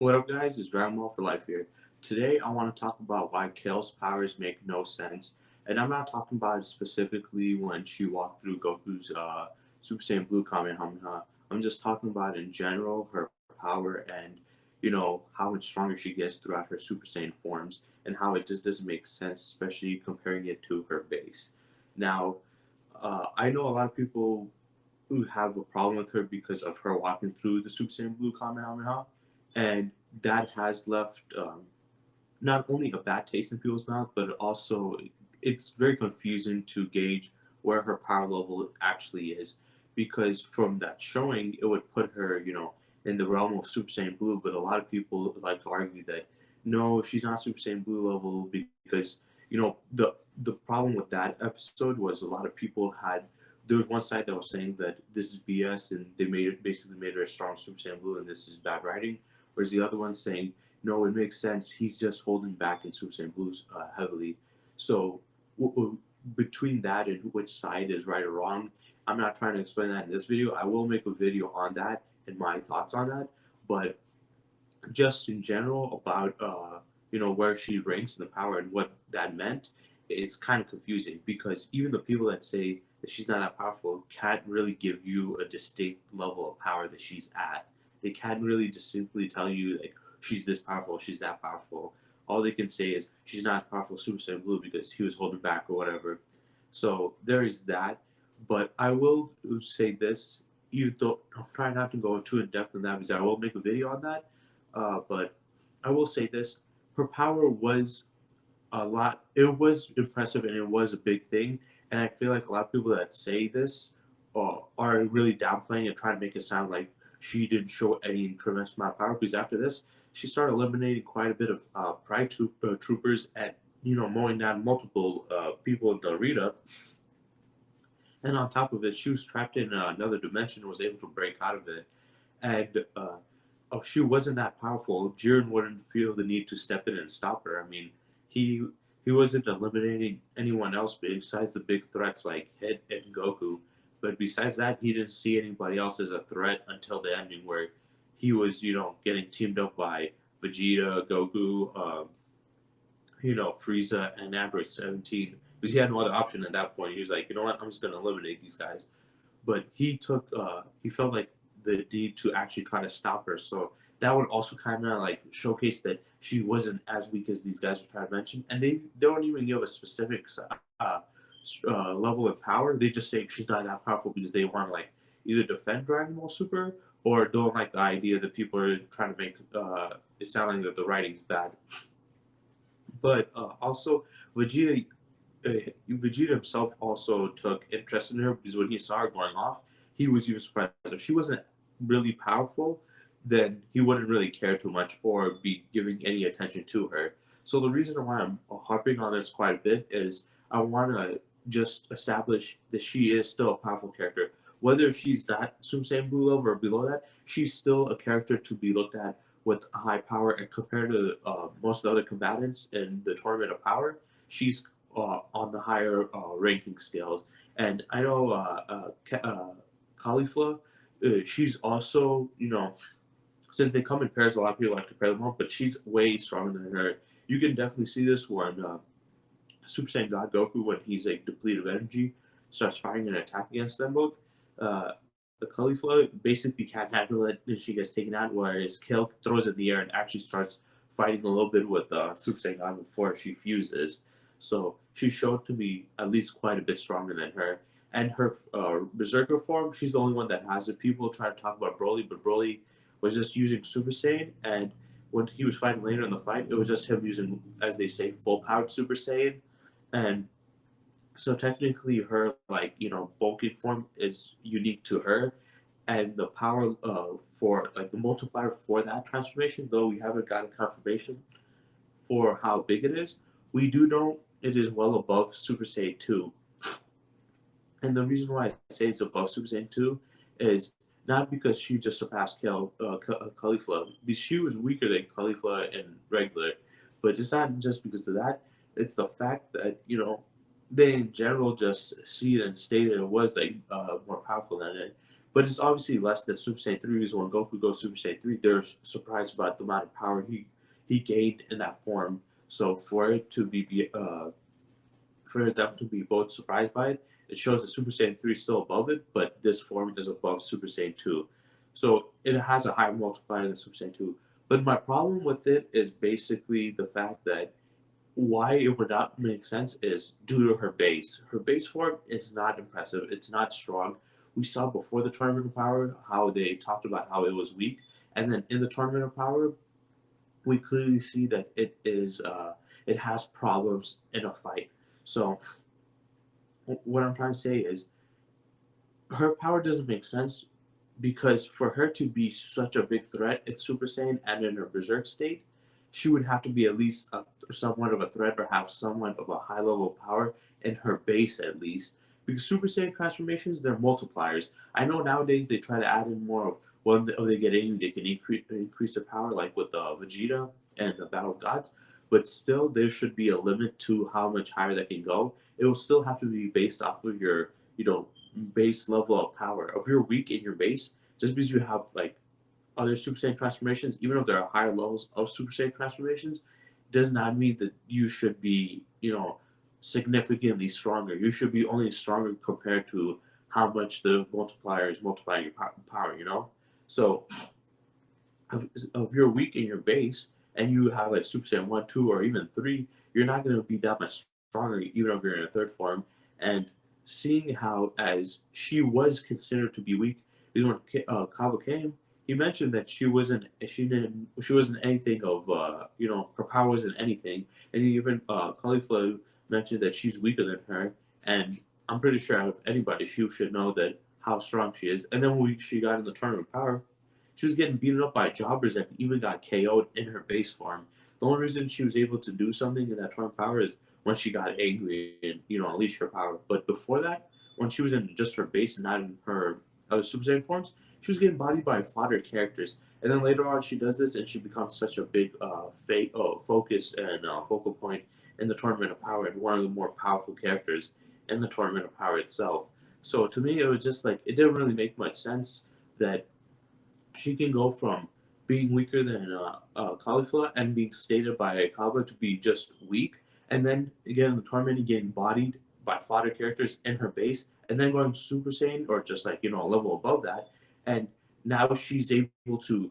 What up, guys? It's Dragon Ball for Life here. Today, I want to talk about why Kale's powers make no sense. And I'm not talking about it specifically when she walked through Goku's Super Saiyan Blue Kamehameha. I'm just talking about in general her power and, how much stronger she gets throughout her Super Saiyan forms and how it just doesn't make sense, especially comparing it to her base. Now, I know a lot of people who have a problem with her because of her walking through the Super Saiyan Blue Kamehameha, and that has left not only a bad taste in people's mouth, but also it's very confusing to gauge where her power level actually is, because from that showing, it would put her, in the realm of Super Saiyan Blue. But a lot of people like to argue that no, she's not Super Saiyan Blue level because the problem with that episode was a lot of people had there was one side that was saying that this is BS and they basically made her a strong Super Saiyan Blue and this is bad writing, whereas the other one saying no, it makes sense. He's just holding back in Super Saiyan Blues heavily. So between that and which side is right or wrong, I'm not trying to explain that in this video. I will make a video on that and my thoughts on that, but just in general about where she ranks in the power and what that meant, it's kind of confusing because even the people that say that she's not that powerful can't really give you a distinct level of power that she's at. They can't really distinctly tell you like she's this powerful, she's that powerful. All they can say is she's not as powerful as Super Saiyan Blue because he was holding back or whatever. So there is that. But I will say this, even though I'm trying not to go too in depth on that because I will make a video on that, but I will say this: her power was a lot. It was impressive and it was a big thing. And I feel like a lot of people that say this are really downplaying and trying to make it sound like she didn't show any tremendous amount of power. Because after this, she started eliminating quite a bit of troopers and mowing down multiple people in the arena. And on top of it, she was trapped in another dimension and was able to break out of it. And if she wasn't that powerful, Jiren wouldn't feel the need to step in and stop her. I mean, he he wasn't eliminating anyone else besides the big threats like Hit and Goku. But besides that, he didn't see anybody else as a threat until the ending, where he was, getting teamed up by Vegeta, Goku, Frieza, and Android 17. Because he had no other option at that point. He was like, you know what, I'm just going to eliminate these guys. But he felt like the need to actually try to stop her. So that would also kind of like showcase that she wasn't as weak as these guys are trying to mention. And they don't even give a specific level of power. They just say she's not that powerful because they want to like either defend Dragon Ball Super or don't like the idea that people are trying to make it sounding that the writing's bad. But also, Vegeta Vegeta himself also took interest in her because when he saw her going off, he was even surprised. If she wasn't really powerful, then he wouldn't really care too much or be giving any attention to her. So the reason why I'm harping on this quite a bit is I want to just establish that she is still a powerful character. Whether she's that Super Saiyan Blue level or below that, she's still a character to be looked at with a high power. And compared to most of the other combatants in the Tournament of Power, she's on the higher ranking scales. And I know Caulifla, she's also, since they come in pairs, a lot of people like to pair them up, but she's way stronger than her. You can definitely see this when Super Saiyan God Goku, when he's like depleted of energy, starts firing an attack against them both. The Caulifla basically can't handle it and she gets taken out, whereas Kale throws it in the air and actually starts fighting a little bit with Super Saiyan God before she fuses. So she's shown to be at least quite a bit stronger than her. And her Berserker form, she's the only one that has it. People try to talk about Broly, but Broly was just using Super Saiyan. And when he was fighting later in the fight, it was just him using, as they say, full powered Super Saiyan. And so technically, her bulking form is unique to her, and the power for like the multiplier for that transformation, though we haven't gotten confirmation for how big it is, we do know it is well above Super Saiyan 2. And the reason why I say it's above Super Saiyan 2 is not because she just surpassed Caulifla, because she was weaker than Caulifla in regular, but it's not just because of that. It's the fact that, they in general just see it and state that it was like more powerful than it. but it's obviously less than Super Saiyan 3 because when Goku goes Super Saiyan 3, they're surprised about the amount of power he gained in that form. So for them to be both surprised by it, it shows that Super Saiyan 3 is still above it, but this form is above Super Saiyan 2. So it has a higher multiplier than Super Saiyan 2. But my problem with it is basically the fact that why it would not make sense is due to her base. Her base form is not impressive. It's not strong. We saw before the Tournament of Power how they talked about how it was weak, and then in the Tournament of Power, we clearly see that it has problems in a fight. So what I'm trying to say is her power doesn't make sense because for her to be such a big threat in Super Saiyan and in her Berserk state, she would have to be at least somewhat of a threat or have somewhat of a high level of power in her base at least. Because Super Saiyan transformations, they're multipliers. I know nowadays they try to add in more of when they get angry, they can increase their power, like with Vegeta and the Battle of Gods. But still, there should be a limit to how much higher that can go. It will still have to be based off of your, base level of power. If you're weak in your base, just because you have like other Super Saiyan transformations, even if there are higher levels of Super Saiyan transformations, does not mean that you should be, significantly stronger. You should be only stronger compared to how much the multiplier is multiplying your power. So if you're weak in your base and you have like Super Saiyan 1, 2, or even 3, you're not going to be that much stronger, even if you're in a third form. And seeing how, as she was considered to be weak, because when Kaba came, he mentioned that she wasn't anything of, her power wasn't anything. And even Caulifla mentioned that she's weaker than her. And I'm pretty sure out of anybody, she should know that how strong she is. And then when she got in the tournament of power, she was getting beaten up by jobbers that even got KO'd in her base form. The only reason she was able to do something in that Trump power is when she got angry and unleashed her power. But before that, when she was in just her base and not in her other Super Saiyan forms, she was getting bodied by fodder characters. And then later on, she does this and she becomes such a big focus and focal point in the Tournament of Power and one of the more powerful characters in the Tournament of Power itself. So to me, it was just like it didn't really make much sense that she can go from being weaker than Caulifla and being stated by Kaba to be just weak, and then again in the tournament and getting bodied by fodder characters in her base, and then going Super Saiyan or just like a level above that, and now she's able to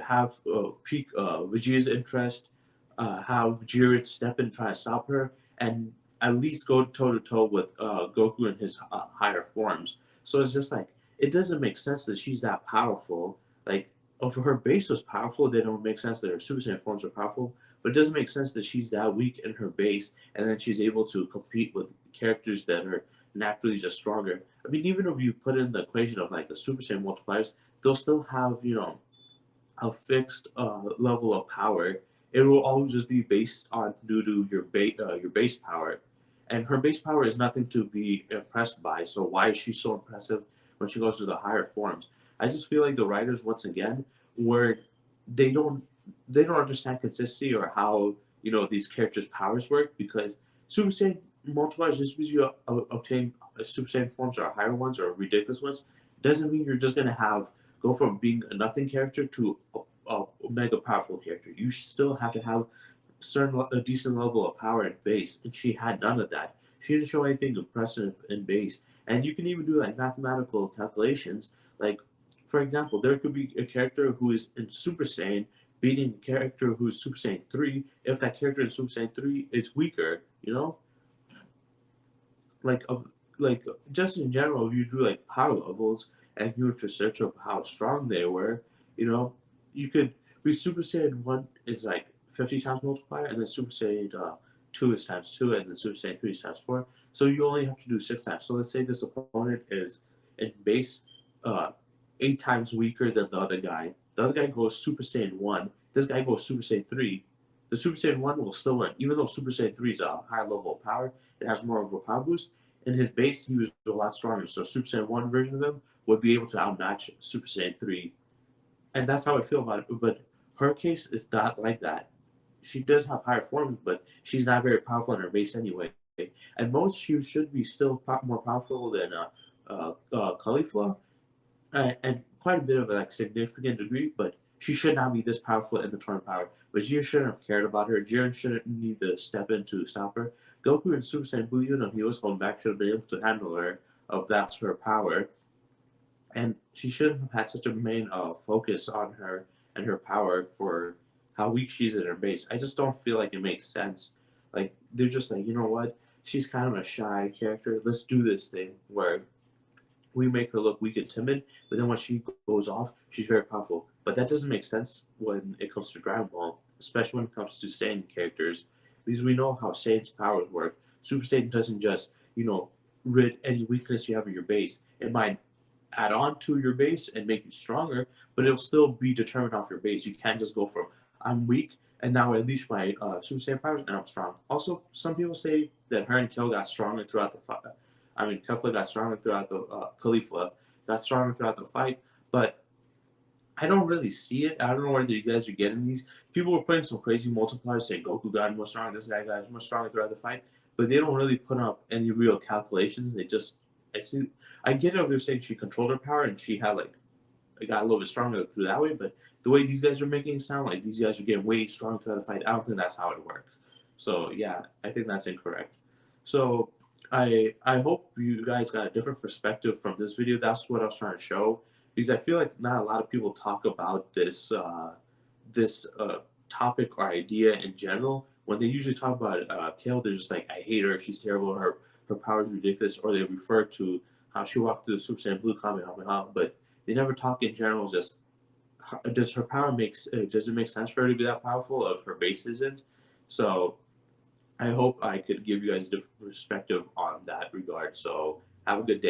have peak Vegeta's interest, have Jiren step in and try to stop her, and at least go toe to toe with Goku in his higher forms. So it's just like it doesn't make sense that she's that powerful. Like, if her base was powerful, then it would make sense that her Super Saiyan forms are powerful. But it doesn't make sense that she's that weak in her base, and then she's able to compete with characters that are naturally just stronger. I mean, even if you put in the equation of like the Super Saiyan multipliers, they'll still have a fixed level of power. It will always just be based on due to your base power, and her base power is nothing to be impressed by. So why is she so impressive when she goes to the higher forms? I just feel like the writers once again where they don't they don't understand consistency or how these characters' powers work because Super Saiyan multipliers just because you obtain Super Saiyan forms or higher ones or ridiculous ones doesn't mean you're just gonna have go from being a nothing character to a mega powerful character. You still have to have a decent level of power at base, and she had none of that. She didn't show anything impressive in base, and you can even do like mathematical calculations. Like, for example, there could be a character who is in Super Saiyan beating a character who is Super Saiyan 3 if that character in Super Saiyan 3 is weaker. Like of like just in general, if you do like power levels and you were to search up how strong they were, you know, you could be Super Saiyan 1 is like 50 times multiplier, and then Super Saiyan 2 is times 2, and then Super Saiyan 3 is times 4. So you only have to do 6 times. So let's say this opponent is in base uh, 8 times weaker than the other guy. The other guy goes Super Saiyan 1. This guy goes Super Saiyan 3. The Super Saiyan 1 will still win, even though Super Saiyan 3 is a higher level of power. It has more of a power boost. In his base, he was a lot stronger. So Super Saiyan 1 version of him would be able to outmatch Super Saiyan 3. And that's how I feel about it. But her case is not like that. She does have higher forms, but she's not very powerful in her base anyway. And most she should be still more powerful than cauliflower, and quite a bit of a like significant degree, but she should not be this powerful in the tournament power. But Jiren shouldn't have cared about her. Jiren shouldn't need to step in to stop her. Goku and Super Saiyan Blue, even though he was holding back, should have been able to handle her if that's her power. And she shouldn't have had such a main focus on her and her power for how weak she's in her base. I just don't feel like it makes sense. Like they're just like, you know what? She's kind of a shy character. Let's do this thing where we make her look weak and timid, but then when she goes off, she's very powerful. But that doesn't make sense when it comes to Dragon Ball, especially when it comes to Saiyan characters, because we know how Saiyan's powers work. Super Saiyan doesn't just, rid any weakness you have in your base. It might add on to your base and make you stronger, but it'll still be determined off your base. You can't just go from I'm weak and now I unleash my Super Saiyan powers and I'm strong. Also, some people say that her and Kale got stronger throughout the fight. I mean, Kefla got stronger throughout the Khalifa got stronger throughout the fight, but I don't really see it. I don't know where you guys are getting these. People were putting some crazy multipliers saying Goku got more stronger, this guy got more stronger throughout the fight, but they don't really put up any real calculations. They just I get it if they're saying she controlled her power and she had like it got a little bit stronger through that way, but the way these guys are making it sound like these guys are getting way stronger throughout the fight, I don't think that's how it works. So yeah, I think that's incorrect. So I hope you guys got a different perspective from this video. That's what I was trying to show because I feel like not a lot of people talk about this topic or idea in general. When they usually talk about Kale, they're just like, I hate her, she's terrible, her power is ridiculous, or they refer to how she walked through the Super Saiyan Blue Kamehameha, but they never talk in general. Just does her power does it make sense for her to be that powerful if her base isn't? So I hope I could give you guys a different perspective on that regard. So have a good day.